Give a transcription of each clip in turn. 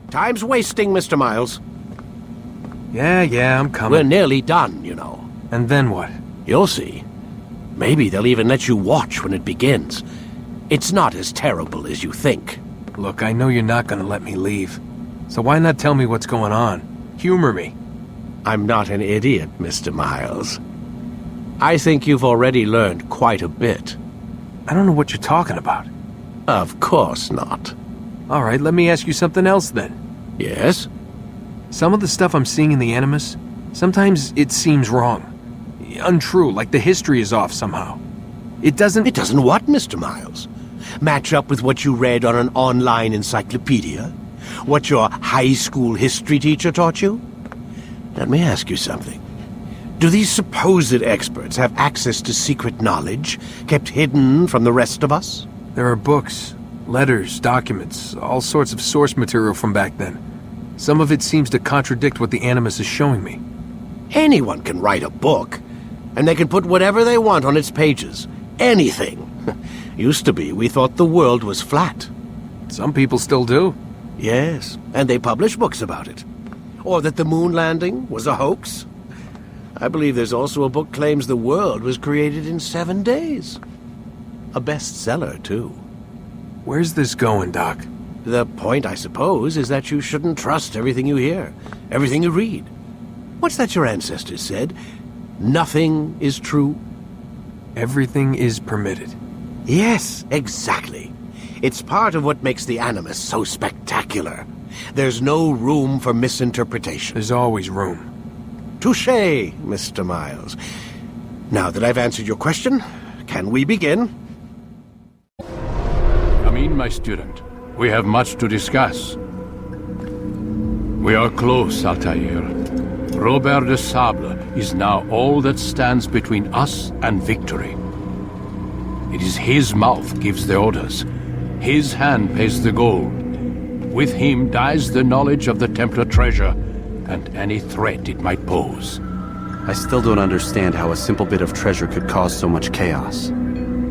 Time's wasting, Mr. Miles. Yeah, I'm coming. We're nearly done, you know. And then what? You'll see. Maybe they'll even let you watch when it begins. It's not as terrible as you think. Look, I know you're not gonna let me leave. So why not tell me what's going on? Humor me. I'm not an idiot, Mr. Miles. I think you've already learned quite a bit. I don't know what you're talking about. Of course not. All right, let me ask you something else then. Yes? Some of the stuff I'm seeing in the Animus, sometimes it seems wrong. Untrue, like the history is off somehow. It doesn't... It doesn't what, Mr. Miles? Match up with what you read on an online encyclopedia? What your high school history teacher taught you? Let me ask you something. Do these supposed experts have access to secret knowledge, kept hidden from the rest of us? There are books, letters, documents, all sorts of source material from back then. Some of it seems to contradict what the Animus is showing me. Anyone can write a book, and they can put whatever they want on its pages. Anything. Used to be, we thought the world was flat. Some people still do. Yes, and they publish books about it. Or that the moon landing was a hoax. I believe there's also a book claims the world was created in 7 days. A bestseller, too. Where's this going, Doc? The point, I suppose, is that you shouldn't trust everything you hear, everything you read. What's that your ancestors said? Nothing is true? Everything is permitted. Yes, exactly. It's part of what makes the Animus so spectacular. There's no room for misinterpretation. There's always room. Touché, Mr. Miles. Now that I've answered your question, can we begin? Come in, my student. We have much to discuss. We are close, Altair. Robert de Sable is now all that stands between us and victory. It is his mouth gives the orders. His hand pays the gold. With him dies the knowledge of the Templar treasure and any threat it might pose. I still don't understand how a simple bit of treasure could cause so much chaos.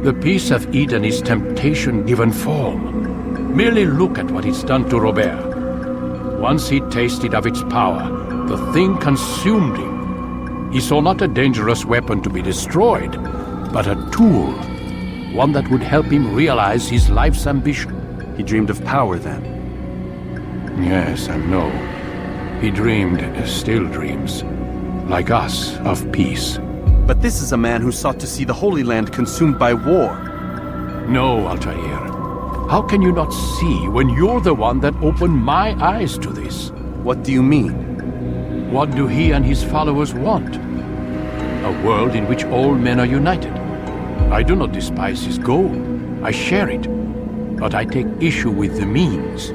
The peace of Eden is temptation given form. Merely look at what it's done to Robert. Once he tasted of its power, the thing consumed him. He saw not a dangerous weapon to be destroyed, but a tool. One that would help him realize his life's ambition. He dreamed of power then. Yes, I know. He dreamed, still dreams, like us, of peace. But this is a man who sought to see the Holy Land consumed by war. No, Altair. How can you not see when you're the one that opened my eyes to this? What do you mean? What do he and his followers want? A world in which all men are united. I do not despise his goal. I share it. But I take issue with the means.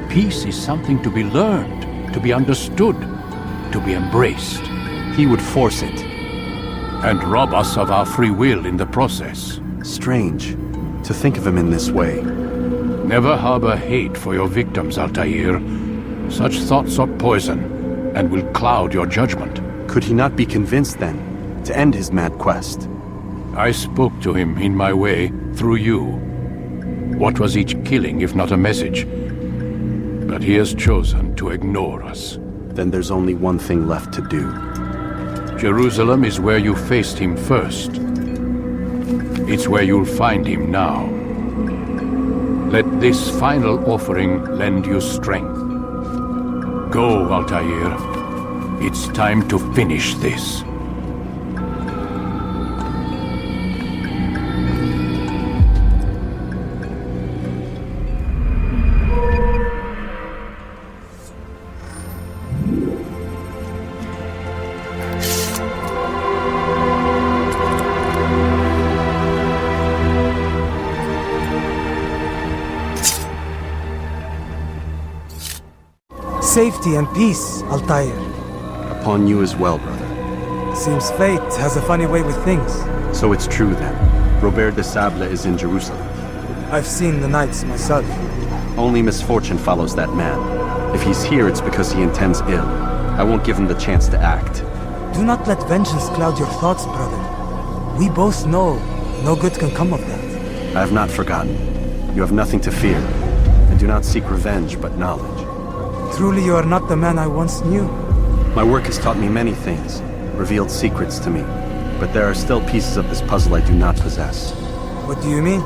Peace is something to be learned, to be understood, to be embraced. He would force it. And rob us of our free will in the process. Strange, to think of him in this way. Never harbor hate for your victims, Altair. Such thoughts are poison, and will cloud your judgment. Could he not be convinced, then, to end his mad quest? I spoke to him in my way, through you. What was each killing if not a message? But he has chosen to ignore us. Then there's only one thing left to do. Jerusalem is where you faced him first. It's where you'll find him now. Let this final offering lend you strength. Go, Altair. It's time to finish this. Safety and peace, Altair. Upon you as well, brother. Seems fate has a funny way with things. So it's true then. Robert de Sable is in Jerusalem. I've seen the knights myself. Only misfortune follows that man. If he's here, it's because he intends ill. I won't give him the chance to act. Do not let vengeance cloud your thoughts, brother. We both know no good can come of that. I have not forgotten. You have nothing to fear. And do not seek revenge, but knowledge. Truly you are not the man I once knew. My work has taught me many things, revealed secrets to me. But there are still pieces of this puzzle I do not possess. What do you mean?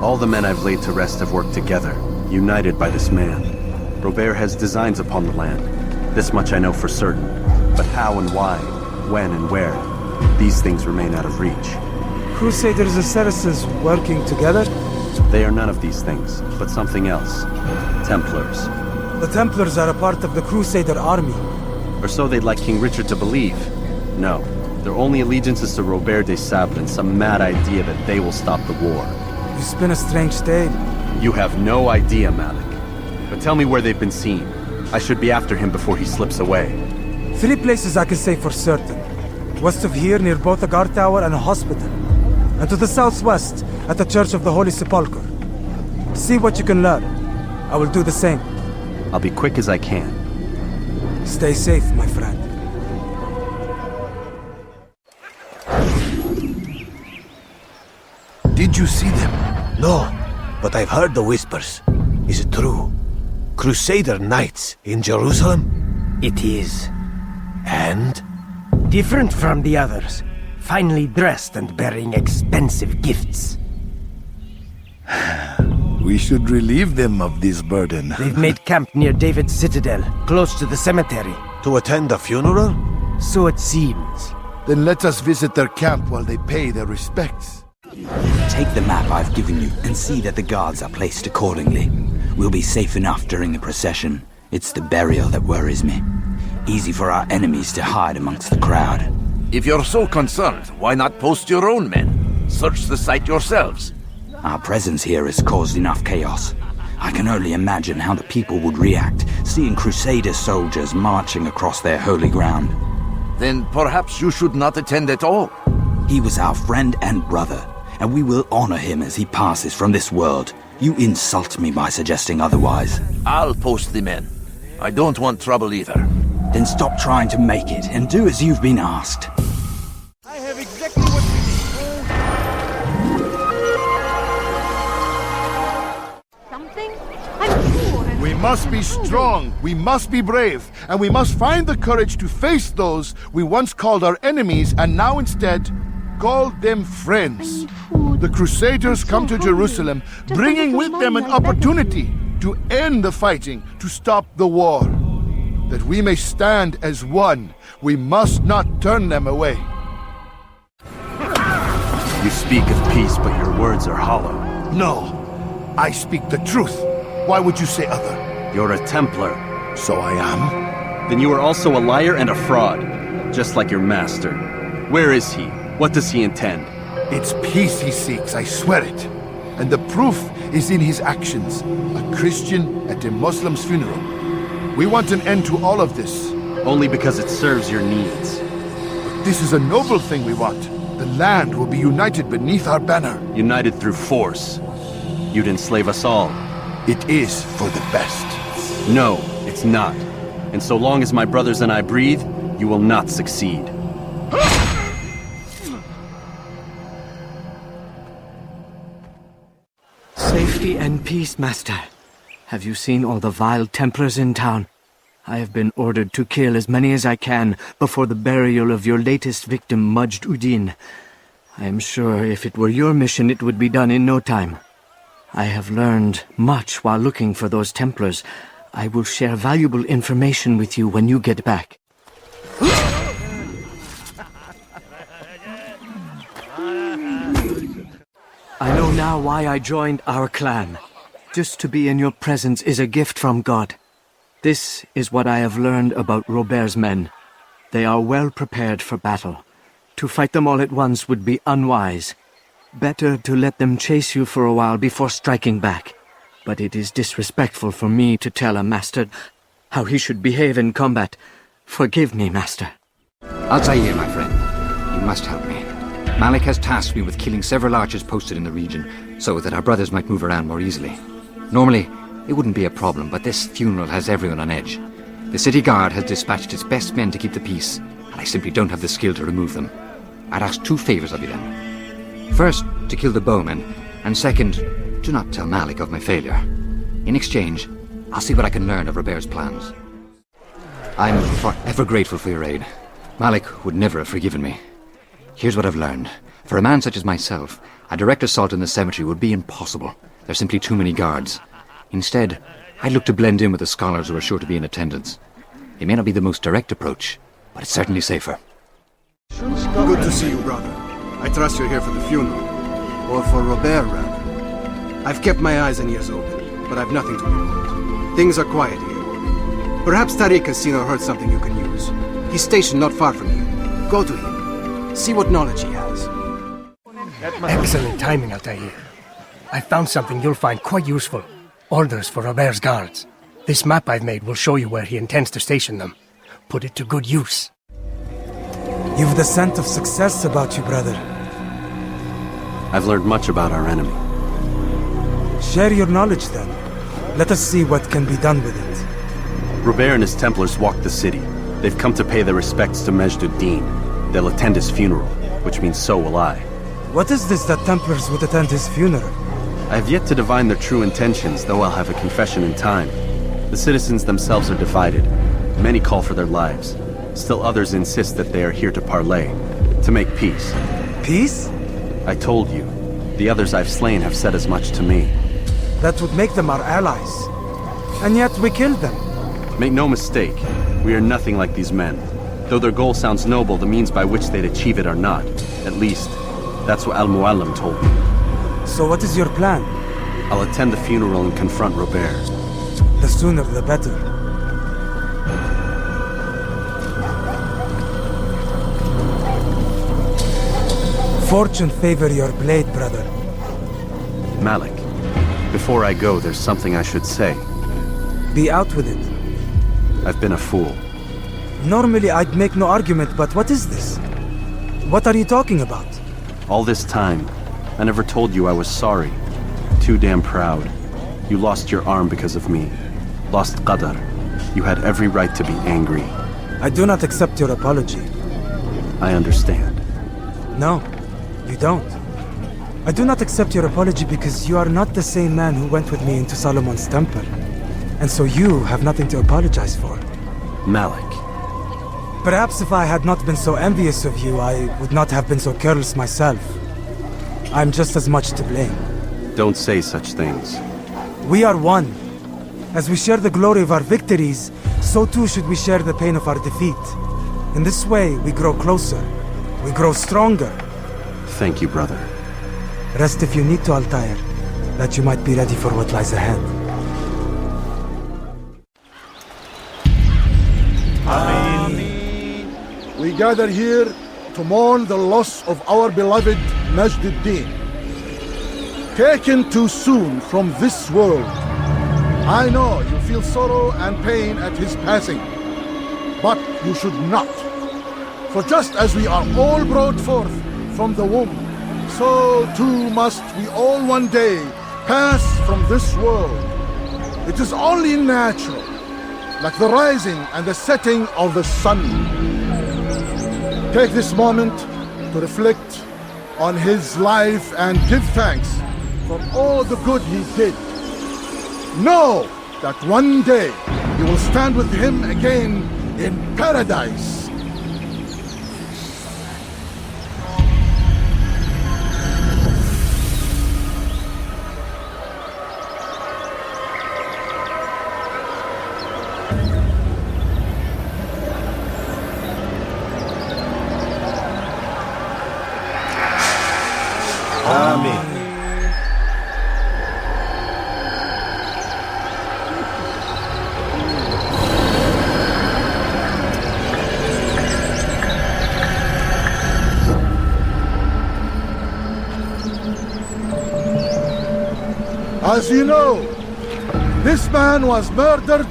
All the men I've laid to rest have worked together, united by this man. Robert has designs upon the land. This much I know for certain. But how and why, when and where, these things remain out of reach. Crusaders and Saracens working together? They are none of these things, but something else. Templars. The Templars are a part of the Crusader army. Or so they'd like King Richard to believe. No, their only allegiance is to Robert de Sable and some mad idea that they will stop the war. You spin a strange tale. You have no idea, Malik. But tell me where they've been seen. I should be after him before he slips away. 3 places I can say for certain. West of here, near both a guard tower and a hospital. And to the southwest, at the Church of the Holy Sepulchre. See what you can learn. I will do the same. I'll be quick as I can. Stay safe, my friend. Did you see them? No, but I've heard the whispers. Is it true? Crusader knights in Jerusalem? It is. And? Different from the others. Finely dressed and bearing expensive gifts. We should relieve them of this burden. They've made camp near David's citadel, close to the cemetery. To attend a funeral? So it seems. Then let us visit their camp while they pay their respects. Take the map I've given you and see that the guards are placed accordingly. We'll be safe enough during the procession. It's the burial that worries me. Easy for our enemies to hide amongst the crowd. If you're so concerned, why not post your own men? Search the site yourselves. Our presence here has caused enough chaos. I can only imagine how the people would react, seeing Crusader soldiers marching across their holy ground. Then perhaps you should not attend at all. He was our friend and brother, and we will honor him as he passes from this world. You insult me by suggesting otherwise. I'll post the men. I don't want trouble either. Then stop trying to make it, and do as you've been asked. I have exactly what we need. We must be strong, we must be brave, and we must find the courage to face those we once called our enemies and now instead call them friends. The Crusaders come to Jerusalem, bringing with them an opportunity to end the fighting, to stop the war. That we may stand as one, we must not turn them away. You speak of peace, but your words are hollow. No, I speak the truth. Why would you say other? You're a Templar. So I am. Then you are also a liar and a fraud, just like your master. Where is he? What does he intend? It's peace he seeks, I swear it. And the proof is in his actions. A Christian at a Muslim's funeral. We want an end to all of this. Only because it serves your needs. But this is a noble thing we want. The land will be united beneath our banner. United through force. You'd enslave us all. It is for the best. No, it's not. And so long as my brothers and I breathe, you will not succeed. Safety and peace, Master. Have you seen all the vile Templars in town? I have been ordered to kill as many as I can before the burial of your latest victim, Majd Uddin. I am sure if it were your mission, it would be done in no time. I have learned much while looking for those Templars. I will share valuable information with you when you get back. I know now why I joined our clan. Just to be in your presence is a gift from God. This is what I have learned about Robert's men. They are well prepared for battle. To fight them all at once would be unwise. Better to let them chase you for a while before striking back. But it is disrespectful for me to tell a master how he should behave in combat. Forgive me, Master. Altair, my friend. You must help me. Malik has tasked me with killing several archers posted in the region, so that our brothers might move around more easily. Normally, it wouldn't be a problem, but this funeral has everyone on edge. The city guard has dispatched its best men to keep the peace, and I simply don't have the skill to remove them. I'd ask 2 favors of you then. First, to kill the bowmen, and second, to not tell Malik of my failure. In exchange, I'll see what I can learn of Robert's plans. I'm forever grateful for your aid. Malik would never have forgiven me. Here's what I've learned. For a man such as myself, a direct assault in the cemetery would be impossible. There's simply too many guards. Instead, I'd look to blend in with the scholars who are sure to be in attendance. It may not be the most direct approach, but it's certainly safer. Good to see you, brother. I trust you're here for the funeral. Or for Robert, rather. I've kept my eyes and ears open, but I've nothing to report. Things are quiet here. Perhaps Tariq has seen or heard something you can use. He's stationed not far from you. Go to him. See what knowledge he has. Excellent timing, Altair. I found something you'll find quite useful. Orders for Robert's guards. This map I've made will show you where he intends to station them. Put it to good use. You've the scent of success about you, brother. I've learned much about our enemy. Share your knowledge, then. Let us see what can be done with it. Robert and his Templars walked the city. They've come to pay their respects to Majd-ud-Din. They'll attend his funeral, which means so will I. What is this that Templars would attend his funeral? I have yet to divine their true intentions, though I'll have a confession in time. The citizens themselves are divided. Many call for their lives. Still others insist that they are here to parley, to make peace. Peace? I told you. The others I've slain have said as much to me. That would make them our allies. And yet we killed them. Make no mistake, we are nothing like these men. Though their goal sounds noble, the means by which they'd achieve it are not. At least, that's what Al-Muallim told me. So what is your plan? I'll attend the funeral and confront Robert. The sooner the better. Fortune favor your blade, brother. Malik, before I go, there's something I should say. Be out with it. I've been a fool. Normally I'd make no argument, but what is this? What are you talking about? All this time, I never told you I was sorry. Too damn proud. You lost your arm because of me. Lost Qadar. You had every right to be angry. I do not accept your apology. I understand. No, you don't. I do not accept your apology because you are not the same man who went with me into Solomon's temple. And so you have nothing to apologize for. Malik. Perhaps if I had not been so envious of you, I would not have been so careless myself. I'm just as much to blame. Don't say such things. We are one. As we share the glory of our victories, so too should we share the pain of our defeat. In this way, we grow closer. We grow stronger. Thank you, brother. Rest if you need to, Altair, that you might be ready for what lies ahead. We gather here to mourn the loss of our beloved Majd-ud-Din. Taken too soon from this world. I know you feel sorrow and pain at his passing, but you should not. For just as we are all brought forth from the womb, so too must we all one day pass from this world. It is only natural, like the rising and the setting of the sun. Take this moment to reflect on his life and give thanks for all the good he did. Know that one day you will stand with him again in paradise. As you know, this man was murdered.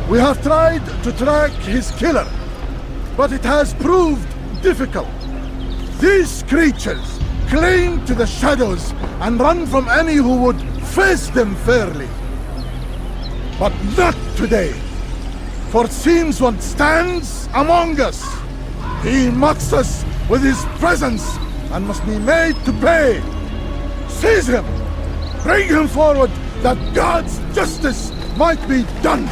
We have tried to track his killer, but it has proved difficult. These creatures cling to the shadows and run from any who would face them fairly. But not today, for it seems one stands among us. He mocks us with his presence and must be made to pay. Seize him! Bring him forward that God's justice might be done!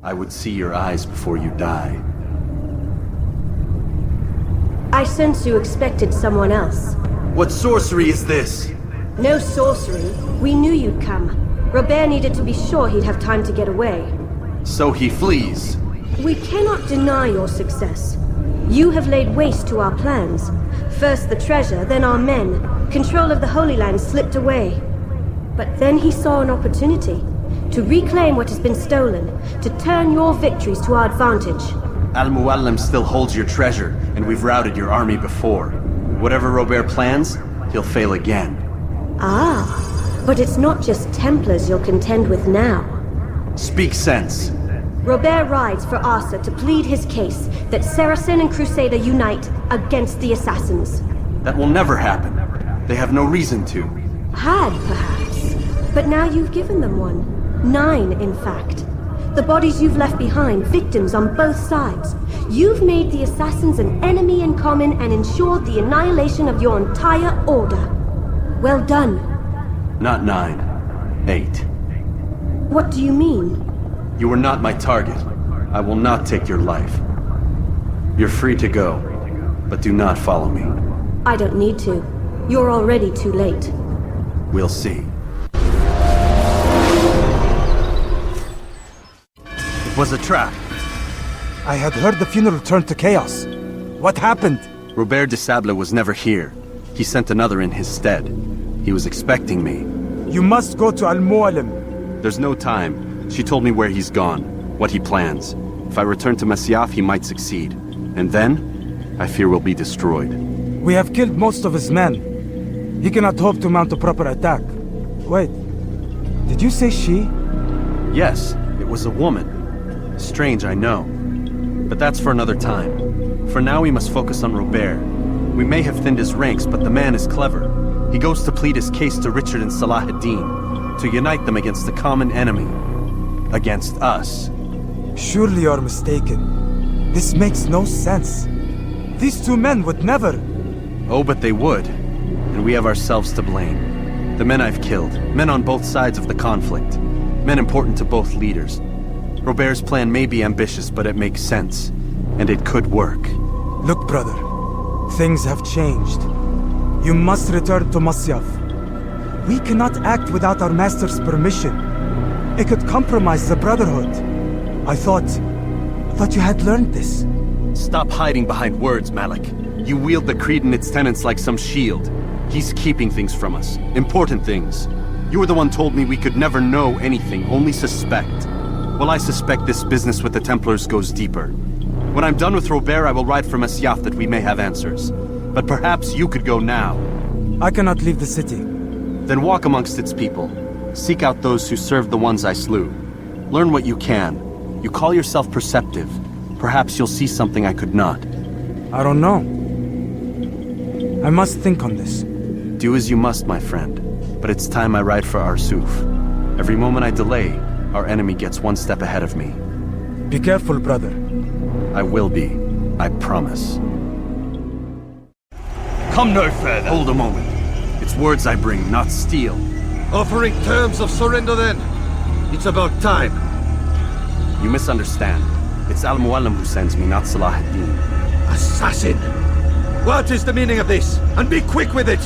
I would see your eyes before you die. I sense you expected someone else. What sorcery is this? No sorcery. We knew you'd come. Robert needed to be sure he'd have time to get away. So he flees. We cannot deny your success. You have laid waste to our plans. First the treasure, then our men. Control of the Holy Land slipped away. But then he saw an opportunity to reclaim what has been stolen, to turn your victories to our advantage. Al-Muallim still holds your treasure, and we've routed your army before. Whatever Robert plans, he'll fail again. Ah, but it's not just Templars you'll contend with now. Speak sense. Robert rides for Asa to plead his case that Saracen and Crusader unite against the Assassins. That will never happen. They have no reason to. Had, perhaps. But now you've given them one. 9, in fact. The bodies you've left behind, victims on both sides. You've made the Assassins an enemy in common and ensured the annihilation of your entire order. Well done. Not 9. 8. What do you mean? You were not my target. I will not take your life. You're free to go, but do not follow me. I don't need to. You're already too late. We'll see. It was a trap. I had heard the funeral turned to chaos. What happened? Robert de Sable was never here. He sent another in his stead. He was expecting me. You must go to Al-Muallim. There's no time. She told me where he's gone, what he plans. If I return to Masyaf, he might succeed. And then, I fear we'll be destroyed. We have killed most of his men. He cannot hope to mount a proper attack. Wait, did you say she? Yes, it was a woman. Strange, I know. But that's for another time. For now, we must focus on Robert. We may have thinned his ranks, but the man is clever. He goes to plead his case to Richard and Salah ad-Din, to unite them against the common enemy. Against us. Surely you're mistaken. This makes no sense. These two men would never... Oh, but they would. And we have ourselves to blame. The men I've killed, men on both sides of the conflict. Men important to both leaders. Robert's plan may be ambitious, but it makes sense. And it could work. Look, brother. Things have changed. You must return to Masyaf. We cannot act without our master's permission. It could compromise the Brotherhood. I thought you had learned this. Stop hiding behind words, Malik. You wield the creed and its tenets like some shield. He's keeping things from us. Important things. You were the one told me we could never know anything, only suspect. Well, I suspect this business with the Templars goes deeper. When I'm done with Robert, I will ride for Masyaf that we may have answers. But perhaps you could go now. I cannot leave the city. Then walk amongst its people. Seek out those who served the ones I slew. Learn what you can. You call yourself perceptive. Perhaps you'll see something I could not. I don't know. I must think on this. Do as you must, my friend. But it's time I ride for Arsuf. Every moment I delay, our enemy gets one step ahead of me. Be careful, brother. I will be. I promise. Come no further. Hold a moment. It's words I bring, not steel. Offering terms of surrender then. It's about time. You misunderstand. It's Al-Muallim who sends me, not Salah ad-Din. Assassin! What is the meaning of this? And be quick with it!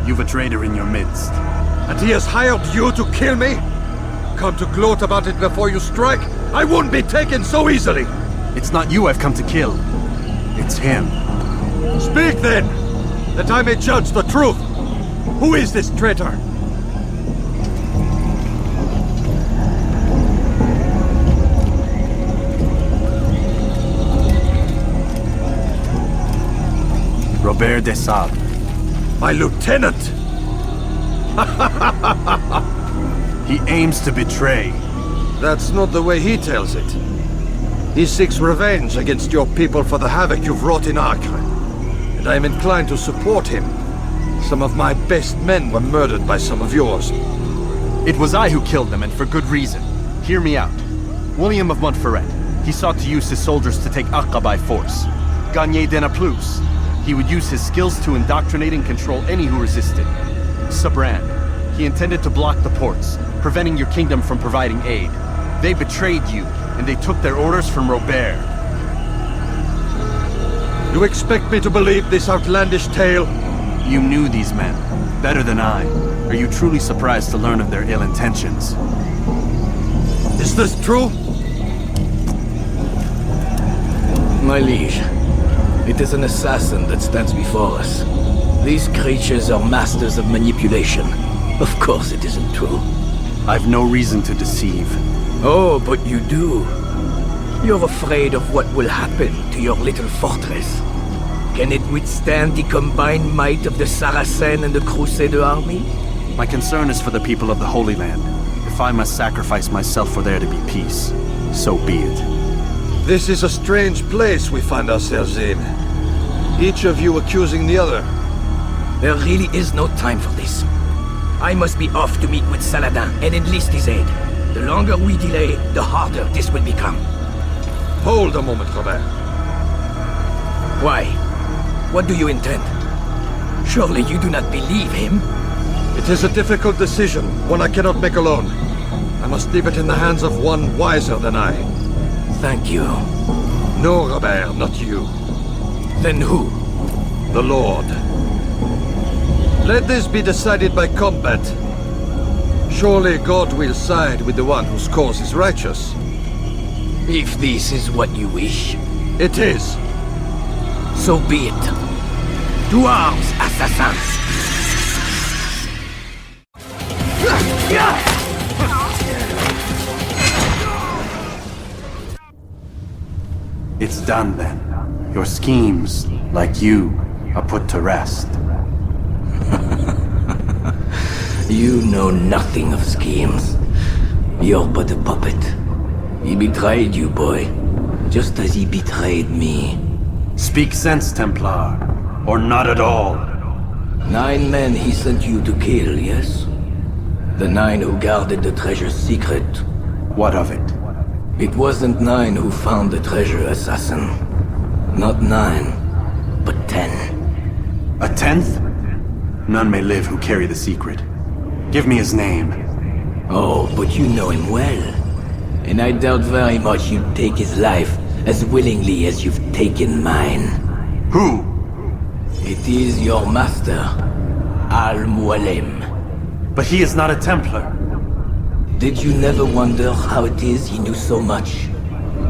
You've a traitor in your midst. And he has hired you to kill me? Come to gloat about it before you strike? I won't be taken so easily! It's not you I've come to kill. It's him. Speak then! That I may judge the truth! Who is this traitor? Robert de Sable. My lieutenant! He aims to betray. That's not the way he tells it. He seeks revenge against your people for the havoc you've wrought in Acre. And I am inclined to support him. Some of my best men were murdered by some of yours. It was I who killed them, and for good reason. Hear me out. William of Montferrat. He sought to use his soldiers to take Acre by force. Gagné de Naplouse. He would use his skills to indoctrinate and control any who resisted. Sabran. He intended to block the ports, preventing your kingdom from providing aid. They betrayed you, and they took their orders from Robert. You expect me to believe this outlandish tale? You knew these men, better than I. Are you truly surprised to learn of their ill intentions? Is this true? My liege, it is an assassin that stands before us. These creatures are masters of manipulation. Of course it isn't true. I've no reason to deceive. Oh, but you do. You're afraid of what will happen to your little fortress. Can it withstand the combined might of the Saracen and the Crusader army? My concern is for the people of the Holy Land. If I must sacrifice myself for there to be peace, so be it. This is a strange place we find ourselves in. Each of you accusing the other. There really is no time for this. I must be off to meet with Saladin and enlist his aid. The longer we delay, the harder this will become. Hold a moment, Robert. Why? What do you intend? Surely you do not believe him? It is a difficult decision, one I cannot make alone. I must leave it in the hands of one wiser than I. Thank you. No, Robert, not you. Then who? The Lord. Let this be decided by combat. Surely God will side with the one whose cause is righteous. If this is what you wish. It is. So be it. To arms, assassins! It's done then. Your schemes, like you, are put to rest. You know nothing of schemes. You're but a puppet. He betrayed you, boy. Just as he betrayed me. Speak sense, Templar. Or not at all. 9 men he sent you to kill, yes? The 9 who guarded the treasure's secret. What of it? It wasn't 9 who found the treasure, assassin. Not 9, but 10. A 10th? None may live who carry the secret. Give me his name. Oh, but you know him well. And I doubt very much you'd take his life as willingly as you've taken mine. Who? It is your master, Al-Mualim. But he is not a Templar. Did you never wonder how it is he knew so much?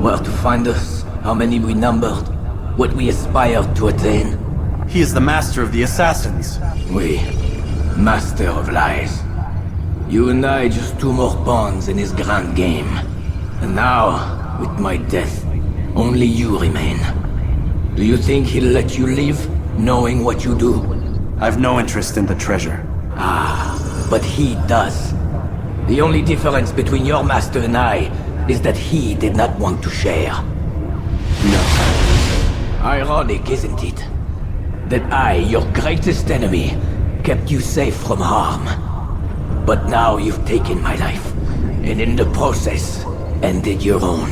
Where to find us, how many we numbered, what we aspired to attain? He is the master of the assassins. Oui, master of lies. You and I just 2 more pawns in his grand game. And now, with my death, only you remain. Do you think he'll let you live, knowing what you do? I've no interest in the treasure. Ah, but he does. The only difference between your master and I is that he did not want to share. No. Ironic, isn't it? That I, your greatest enemy, kept you safe from harm. But now you've taken my life, and in the process, ended your own.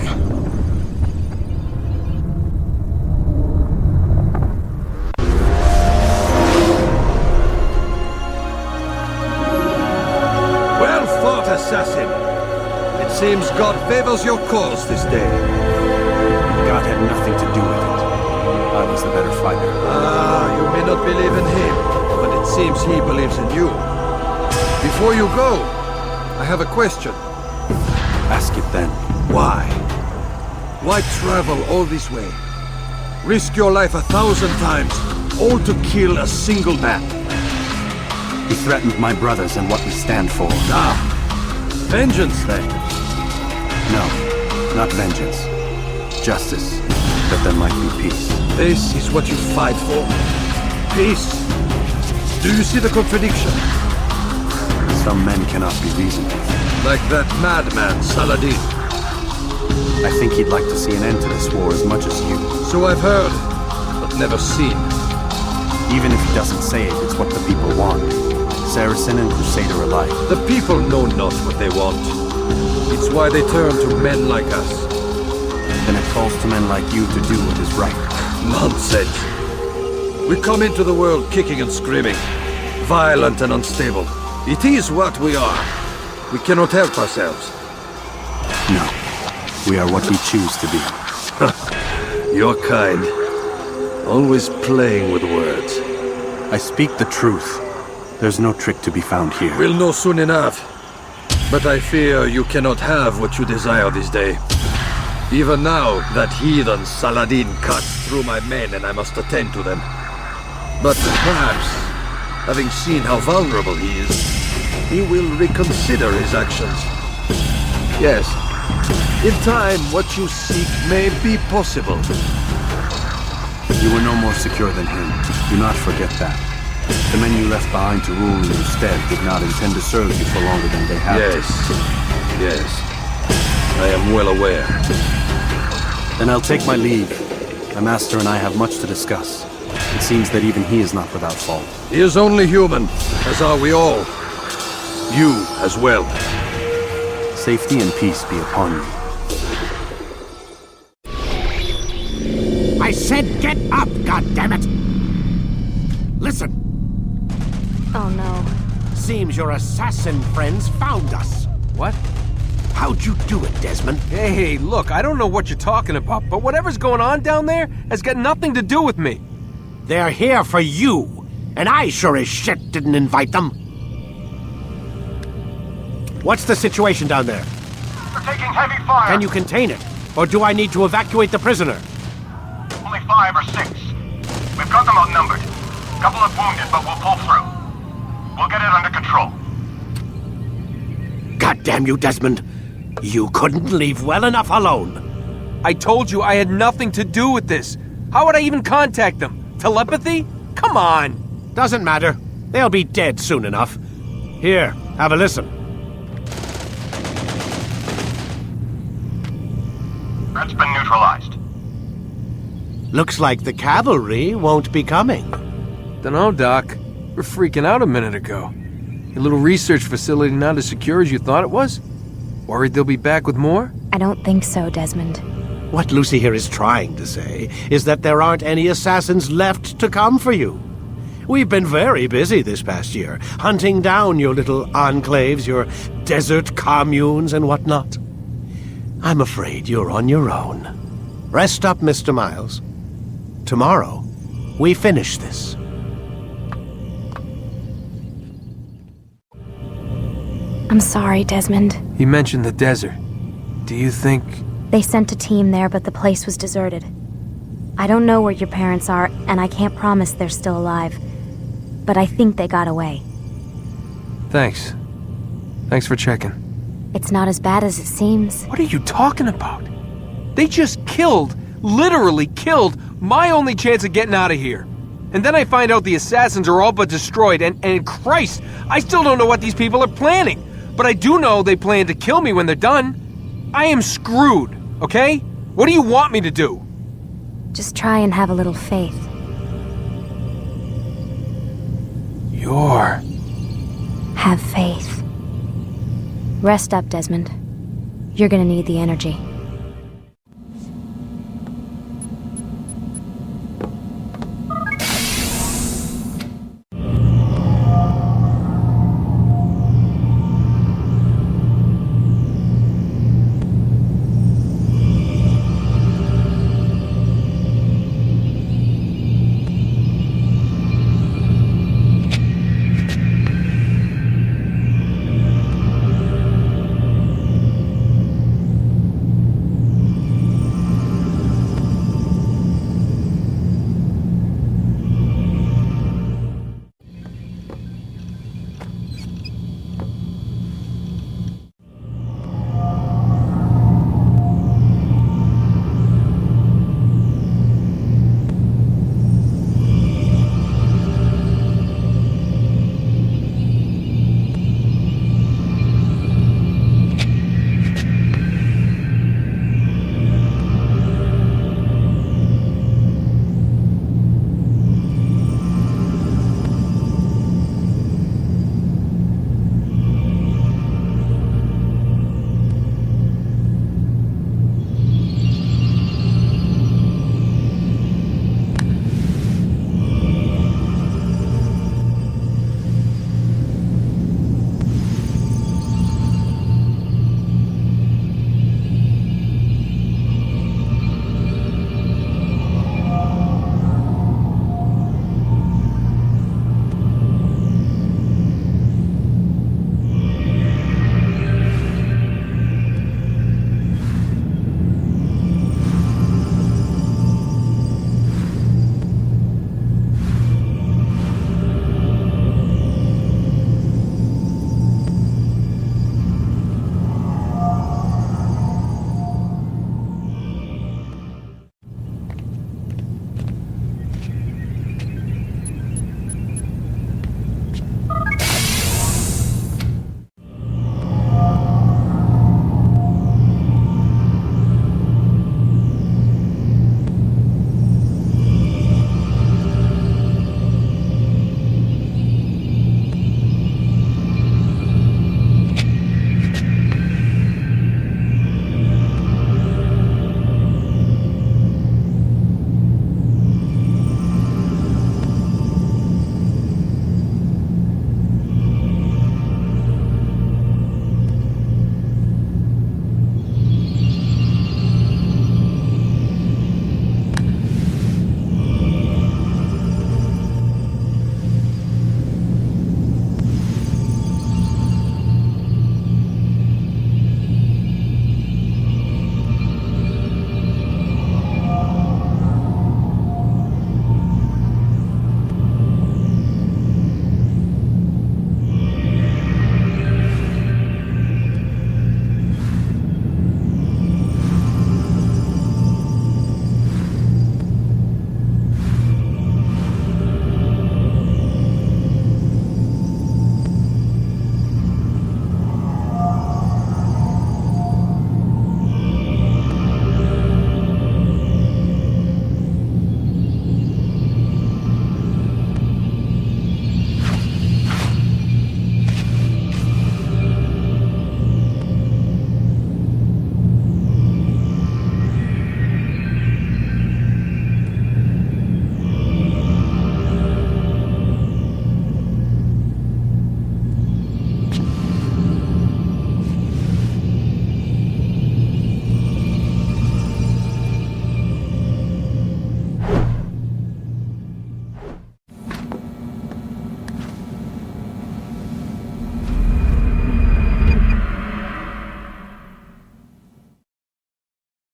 Well fought, assassin. It seems God favors your cause this day. God had nothing to do with it. I was the better fighter. Ah, you may not believe in him, but it seems he believes in you. Before you go, I have a question. Ask it then. Why? Why travel all this way? Risk your life 1,000 times, all to kill a single man. He threatened my brothers and what we stand for. Ah, vengeance then? No, not vengeance. Justice, that there might be peace. This is what you fight for? Peace? Do you see the contradiction? Some men cannot be reasoned with. Like that madman, Saladin. I think he'd like to see an end to this war as much as you. So I've heard, but never seen. Even if he doesn't say it, it's what the people want. Saracen and Crusader alike. The people know not what they want. It's why they turn to men like us. Then it falls to men like you to do what is right. Nonsense. We come into the world kicking and screaming, violent and unstable. It is what we are. We cannot help ourselves. No. We are what we choose to be. Your kind. Always playing with words. I speak the truth. There's no trick to be found here. We'll know soon enough. But I fear you cannot have what you desire this day. Even now, that heathen Saladin cuts through my men and I must attend to them. But perhaps, having seen how vulnerable he is, he will reconsider his actions. Yes, in time, what you seek may be possible. You were no more secure than him. Do not forget that. The men you left behind to rule in your stead did not intend to serve you for longer than they have to. Yes. I am well aware. Then I'll take my leave. My master and I have much to discuss. It seems that even he is not without fault. He is only human, as are we all. You as well. Safety and peace be upon you. I said get up, goddammit! Listen. Oh no. Seems your assassin friends found us. What? How'd you do it, Desmond? Hey, look, I don't know what you're talking about, but whatever's going on down there has got nothing to do with me. They're here for you, and I sure as shit didn't invite them. What's the situation down there? They're taking heavy fire. Can you contain it? Or do I need to evacuate the prisoner? Only 5 or 6. We've got them outnumbered. Couple of wounded, but we'll pull through. We'll get it under control. God damn you, Desmond. You couldn't leave well enough alone. I told you I had nothing to do with this. How would I even contact them? Telepathy? Come on. Doesn't matter. They'll be dead soon enough. Here, have a listen. Threat's been neutralized. Looks like the cavalry won't be coming. Dunno, Doc. We're freaking out a minute ago. Your little research facility not as secure as you thought it was? Worried they'll be back with more? I don't think so, Desmond. What Lucy here is trying to say is that there aren't any assassins left to come for you. We've been very busy this past year, hunting down your little enclaves, your desert communes and whatnot. I'm afraid you're on your own. Rest up, Mr. Miles. Tomorrow, we finish this. I'm sorry, Desmond. You mentioned the desert. Do you think... They sent a team there, but the place was deserted. I don't know where your parents are, and I can't promise they're still alive. But I think they got away. Thanks. Thanks for checking. It's not as bad as it seems. What are you talking about? They just killed, literally killed, my only chance of getting out of here. And then I find out the assassins are all but destroyed, and Christ, I still don't know what these people are planning. But I do know they plan to kill me when they're done. I am screwed, okay? What do you want me to do? Just try and have a little faith. Have faith. Rest up, Desmond. You're gonna need the energy.